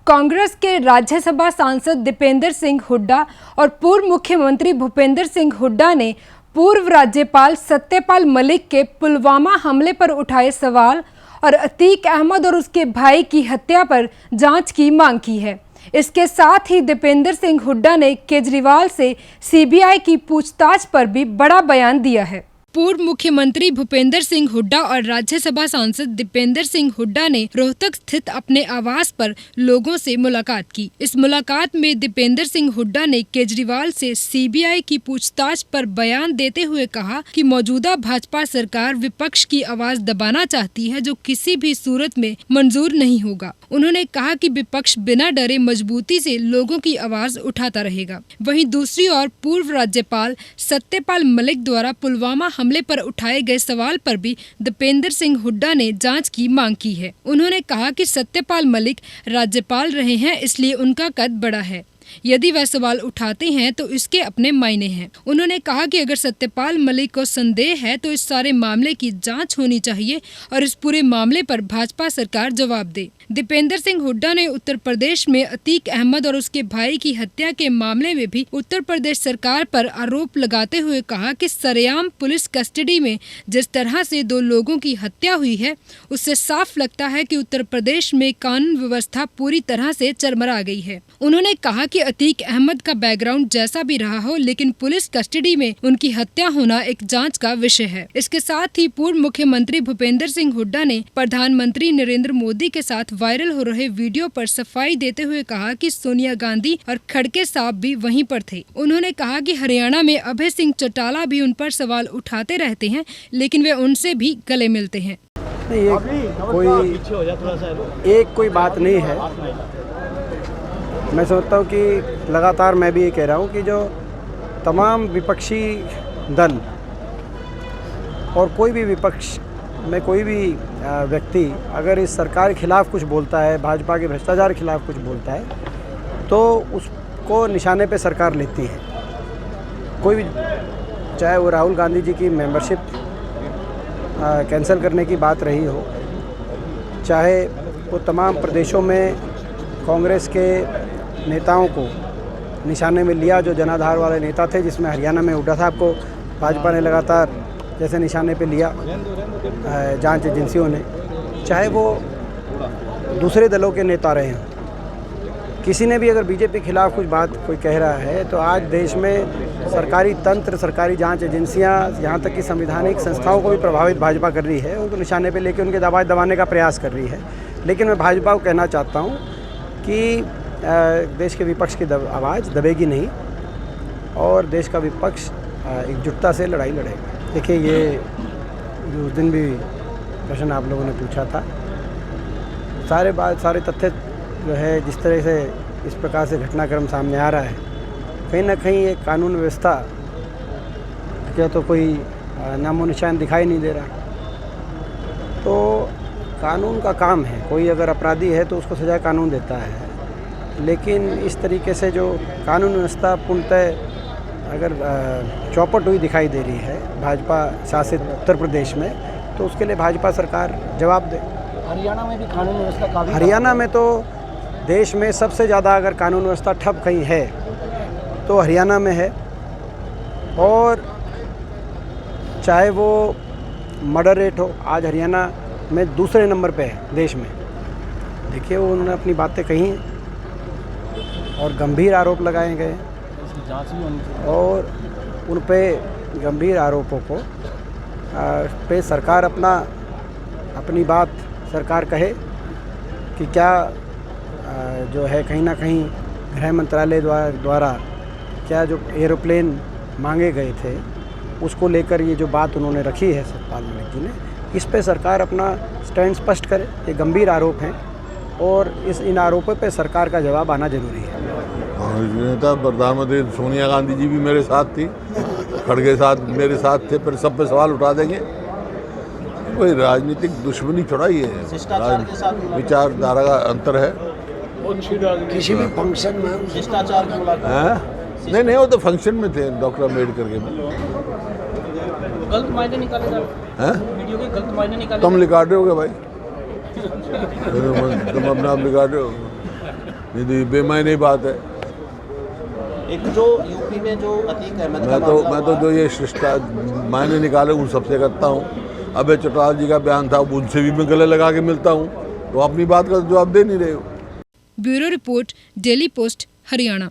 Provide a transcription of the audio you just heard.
कांग्रेस के राज्यसभा सांसद दीपेंद्र सिंह हुड्डा और पूर्व मुख्यमंत्री भूपेंद्र सिंह हुड्डा ने पूर्व राज्यपाल सत्यपाल मलिक के पुलवामा हमले पर उठाए सवाल और अतीक अहमद और उसके भाई की हत्या पर जांच की मांग की है। इसके साथ ही दीपेंद्र सिंह हुड्डा ने केजरीवाल से सीबीआई की पूछताछ पर भी बड़ा बयान दिया है। पूर्व मुख्यमंत्री भूपेंद्र सिंह हुड्डा और राज्यसभा सांसद दीपेंद्र सिंह हुड्डा ने रोहतक स्थित अपने आवास पर लोगों से मुलाकात की। इस मुलाकात में दीपेंद्र सिंह हुड्डा ने केजरीवाल से सीबीआई की पूछताछ पर बयान देते हुए कहा कि मौजूदा भाजपा सरकार विपक्ष की आवाज दबाना चाहती है, जो किसी भी सूरत में मंजूर नहीं होगा। उन्होंने कहा कि विपक्ष बिना डरे मजबूती से लोगों की आवाज उठाता रहेगा। वहीं दूसरी ओर पूर्व राज्यपाल सत्यपाल मलिक द्वारा पुलवामा हमले पर उठाए गए सवाल पर भी दीपेंद्र सिंह हुड्डा ने जांच की मांग की है। उन्होंने कहा कि सत्यपाल मलिक राज्यपाल रहे हैं, इसलिए उनका कद बड़ा है। यदि वह सवाल उठाते हैं तो इसके अपने मायने हैं। उन्होंने कहा कि अगर सत्यपाल मलिक को संदेह है तो इस सारे मामले की जांच होनी चाहिए और इस पूरे मामले पर भाजपा सरकार जवाब दे। दीपेंद्र सिंह हुड्डा ने उत्तर प्रदेश में अतीक अहमद और उसके भाई की हत्या के मामले में भी उत्तर प्रदेश सरकार पर आरोप लगाते हुए कहा कि सरेआम पुलिस कस्टडी में जिस तरह से 2 लोगों की हत्या हुई है, उससे साफ लगता है कि उत्तर प्रदेश में कानून व्यवस्था पूरी तरह से चरमरा गई है। उन्होंने कहा कि अतीक अहमद का बैकग्राउंड जैसा भी रहा हो, लेकिन पुलिस कस्टडी में उनकी हत्या होना एक जांच का विषय है। इसके साथ ही पूर्व मुख्यमंत्री भूपेंद्र सिंह हुड्डा ने प्रधानमंत्री नरेंद्र मोदी के साथ वायरल हो रहे वीडियो पर सफाई देते हुए कहा कि सोनिया गांधी और खड़गे साहब भी वहीं पर थे। उन्होंने कहा कि हरियाणा में अभय सिंह चौटाला भी उन पर सवाल उठाते रहते हैं, लेकिन वे उनसे भी गले मिलते हैं। कोई बात नहीं है। मैं सोचता हूँ कि लगातार मैं भी ये कह रहा हूँ कि जो तमाम विपक्षी दल और कोई भी विपक्ष में कोई भी व्यक्ति अगर इस सरकार के खिलाफ़ कुछ बोलता है, भाजपा के भ्रष्टाचार के खिलाफ़ कुछ बोलता है, तो उसको निशाने पे सरकार लेती है। कोई भी, चाहे वो राहुल गांधी जी की मेंबरशिप कैंसिल करने की बात रही हो, चाहे वो तमाम प्रदेशों में कांग्रेस के नेताओं को निशाने में लिया, जो जनाधार वाले नेता थे, जिसमें हरियाणा में हुड्डा साहब को भाजपा ने लगातार जैसे निशाने पे लिया जांच एजेंसियों ने, चाहे वो दूसरे दलों के नेता रहे हों। किसी ने भी अगर बीजेपी के खिलाफ़ कुछ बात कोई कह रहा है तो आज देश में सरकारी तंत्र, सरकारी जांच एजेंसियां, यहाँ तक कि संवैधानिक संस्थाओं को भी प्रभावित भाजपा कर रही है, उनको निशाने पे लेके उनके आवाज़ दबाने का प्रयास कर रही है। लेकिन मैं भाजपा को कहना चाहता हूँ कि देश के विपक्ष की आवाज़ दबेगी नहीं और देश का विपक्ष एकजुटता से लड़ाई लड़ेगा। देखिए, ये जो उस दिन भी प्रश्न आप लोगों ने पूछा था, सारे तथ्य जो है जिस तरह से इस प्रकार से घटनाक्रम सामने आ रहा है, कहीं ना कहीं एक कानून व्यवस्था क्या तो कोई नामो निशान दिखाई नहीं दे रहा। तो कानून का काम है, कोई अगर अपराधी है तो उसको सजा कानून देता है, लेकिन इस तरीके से जो कानून व्यवस्था पूर्णतः अगर चौपट हुई दिखाई दे रही है भाजपा शासित उत्तर प्रदेश में, तो उसके लिए भाजपा सरकार जवाब दे। हरियाणा में भी कानून व्यवस्था काफ़ी, हरियाणा में तो देश में सबसे ज़्यादा अगर कानून व्यवस्था ठप कहीं है तो हरियाणा में है। और चाहे वो मर्डर रेट हो, आज हरियाणा में दूसरे नंबर पे है देश में। देखिए, उन्होंने अपनी बातें कही और गंभीर आरोप लगाए गए और उन पे गंभीर आरोपों को पे सरकार अपनी बात सरकार कहे कि क्या जो है कहीं ना कहीं गृह मंत्रालय द्वारा क्या जो एरोप्लेन मांगे गए थे उसको लेकर ये जो बात उन्होंने रखी है सत्यपाल मलिक जी ने, इस पे सरकार अपना स्टैंड स्पष्ट करे। ये गंभीर आरोप हैं और इन आरोपों पे सरकार का जवाब आना जरूरी है। नेता प्रधानमंत्री सोनिया गांधी जी भी मेरे साथ थी, खड़गे साथ मेरे साथ थे, फिर सब पे सवाल उठा देंगे। कोई राजनीतिक दुश्मनी थोड़ा ही है, विचारधारा का अंतर है। किसी भी फंक्शन में शिष्टाचार की मुलाकात नहीं, वो तो फंक्शन में थे डॉक्टर अम्बेडकर के। गलत मायने निकाले हैं, वीडियो के गलत मायने निकाले। तुम रिकॉर्ड हो गए भाई, तुम अपना आप रिकॉर्ड हो। नहीं तो ये बेमायने बात है। एक जो यूपी में जो अतीक अहमद का मैं तो जो ये शिष्टा मायने निकाले उन सबसे करता हूँ। अबे चौटाला जी का बयान था, उनसे भी मैं गले लगा के मिलता हूँ, तो अपनी बात का जवाब दे नहीं रहे हो। Bureau report, daily post, Haryana.